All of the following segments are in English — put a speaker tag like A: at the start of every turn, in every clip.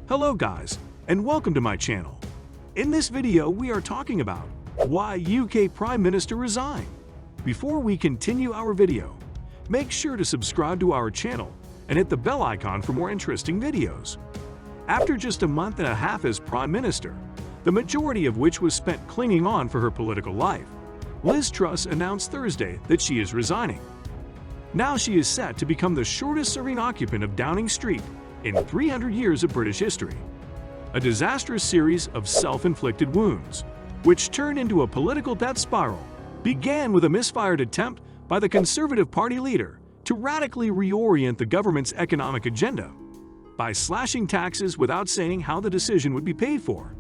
A: Hello guys, and welcome to my channel. In this video, we are talking about why UK Prime Minister resigned. Before we continue our video, make sure to subscribe to our channel and hit the bell icon for more interesting videos. After just a month and a half as Prime Minister, the majority of which was spent clinging on for her political life, Liz Truss announced Thursday that she is resigning. Now she is set to become the shortest-serving occupant of Downing Street in 300 years of British history. A disastrous series of self-inflicted wounds, which turned into a political death spiral, began with a misfired attempt by the Conservative Party leader to radically reorient the government's economic agenda by slashing taxes without saying how the decision would be paid for.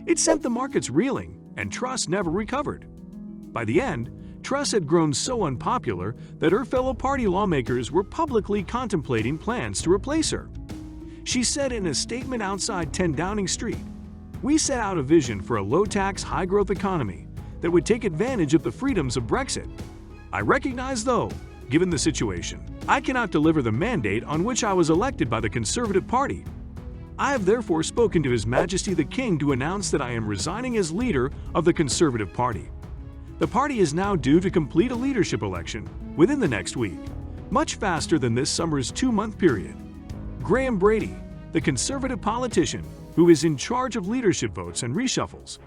A: It sent the markets reeling, and Truss never recovered. By the end, Truss had grown so unpopular that her fellow party lawmakers were publicly contemplating plans to replace her. She said in a statement outside 10 Downing Street, "We set out a vision for a low-tax, high-growth economy that would take advantage of the freedoms of Brexit. I recognize, though, given the situation, I cannot deliver the mandate on which I was elected by the Conservative Party. I have therefore spoken to His Majesty the King to announce that I am resigning as leader of the Conservative Party. The party is now due to complete a leadership election within the next week, much faster than this summer's 2-month period." Graham Brady, the Conservative politician who is in charge of leadership votes and reshuffles,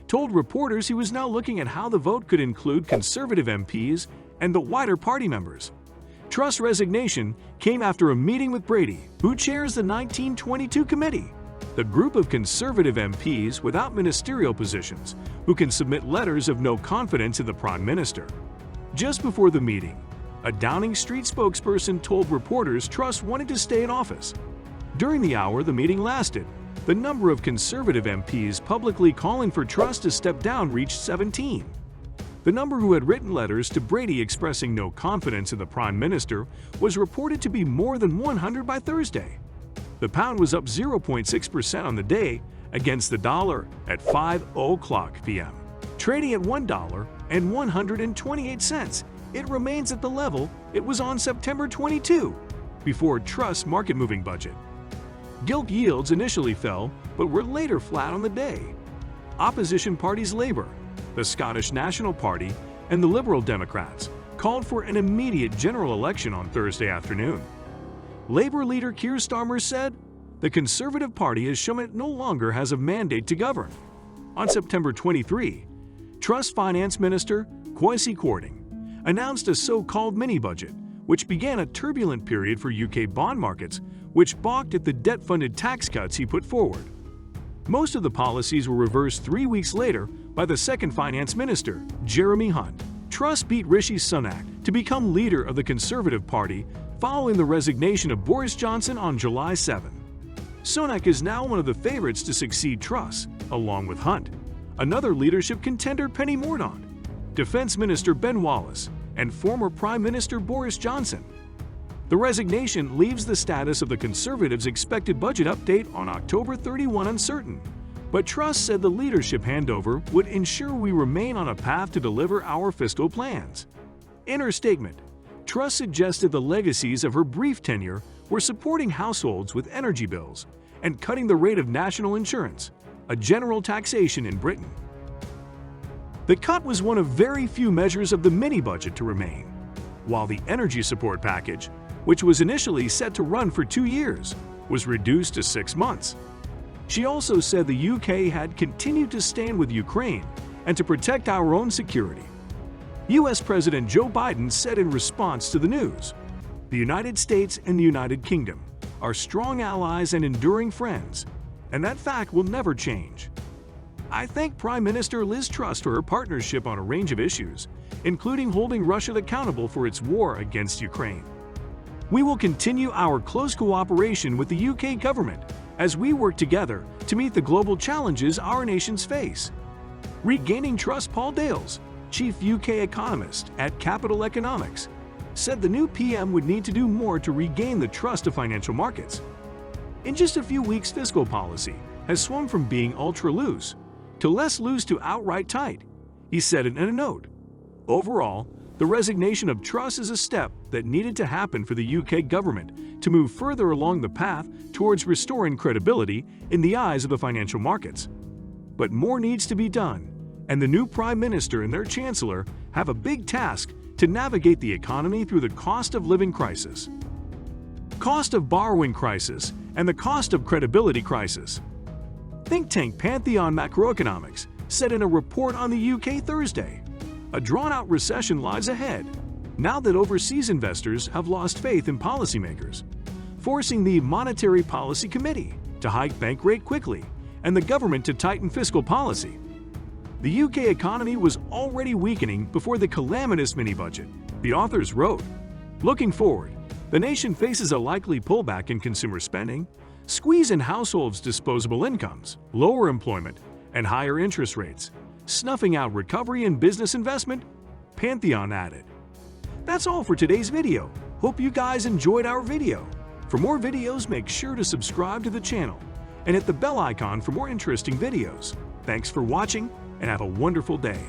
A: told reporters he was now looking at how the vote could include Conservative MPs and the wider party members. Truss' resignation came after a meeting with Brady, who chairs the 1922 committee, the group of Conservative MPs without ministerial positions who can submit letters of no confidence in the Prime Minister. Just before the meeting, a Downing Street spokesperson told reporters Truss wanted to stay in office. During the hour the meeting lasted, the number of Conservative MPs publicly calling for Truss to step down reached 17. The number who had written letters to Brady expressing no confidence in the Prime Minister was reported to be more than 100 by Thursday. The pound was up 0.6% on the day against the dollar at 5:00 p.m., trading at $1.128. It remains at the level it was on September 22, before Truss' market-moving budget. Gilt yields initially fell, but were later flat on the day. Opposition parties Labour, the Scottish National Party, and the Liberal Democrats called for an immediate general election on Thursday afternoon. Labour leader Keir Starmer said, "The Conservative Party has shown it no longer has a mandate to govern." On September 23, Truss Finance Minister Kwasi Kwarteng announced a so-called mini-budget, which began a turbulent period for UK bond markets, which balked at the debt-funded tax cuts he put forward. Most of the policies were reversed 3 weeks later by the second finance minister, Jeremy Hunt. Truss beat Rishi Sunak to become leader of the Conservative Party following the resignation of Boris Johnson on July 7. Sunak is now one of the favorites to succeed Truss, along with Hunt, another leadership contender Penny Mordaunt, Defense Minister Ben Wallace, and former Prime Minister Boris Johnson. The resignation leaves the status of the Conservatives' expected budget update on October 31 uncertain, but Truss said the leadership handover would ensure we remain on a path to deliver our fiscal plans. In her statement, Truss suggested the legacies of her brief tenure were supporting households with energy bills and cutting the rate of national insurance, a general taxation in Britain. The cut was one of very few measures of the mini-budget to remain, while the energy support package, which was initially set to run for 2 years, was reduced to 6 months. She also said the UK had continued to stand with Ukraine and to protect our own security. US President Joe Biden said in response to the news, "The United States and the United Kingdom are strong allies and enduring friends, and that fact will never change. I thank Prime Minister Liz Truss for her partnership on a range of issues, including holding Russia accountable for its war against Ukraine. We will continue our close cooperation with the UK government as we work together to meet the global challenges our nations face." Regaining trust. Paul Dales, chief UK economist at Capital Economics, said the new PM would need to do more to regain the trust of financial markets. In just a few weeks, fiscal policy has swung from being ultra-loose to less loose to outright tight, he said in a note. Overall, the resignation of Truss is a step that needed to happen for the UK government to move further along the path towards restoring credibility in the eyes of the financial markets. But more needs to be done, and the new Prime Minister and their Chancellor have a big task to navigate the economy through the cost of living crisis, cost of borrowing crisis, and the cost of credibility crisis. Think tank Pantheon Macroeconomics said in a report on the UK Thursday, a drawn-out recession lies ahead, now that overseas investors have lost faith in policymakers, forcing the Monetary Policy Committee to hike bank rate quickly and the government to tighten fiscal policy. The UK economy was already weakening before the calamitous mini-budget, the authors wrote. Looking forward, the nation faces a likely pullback in consumer spending, squeeze in households' disposable incomes, lower employment, and higher interest rates, snuffing out recovery in business investment, Pantheon added. That's all for today's video. Hope you guys enjoyed our video. For more videos, make sure to subscribe to the channel and hit the bell icon for more interesting videos. Thanks for watching and have a wonderful day.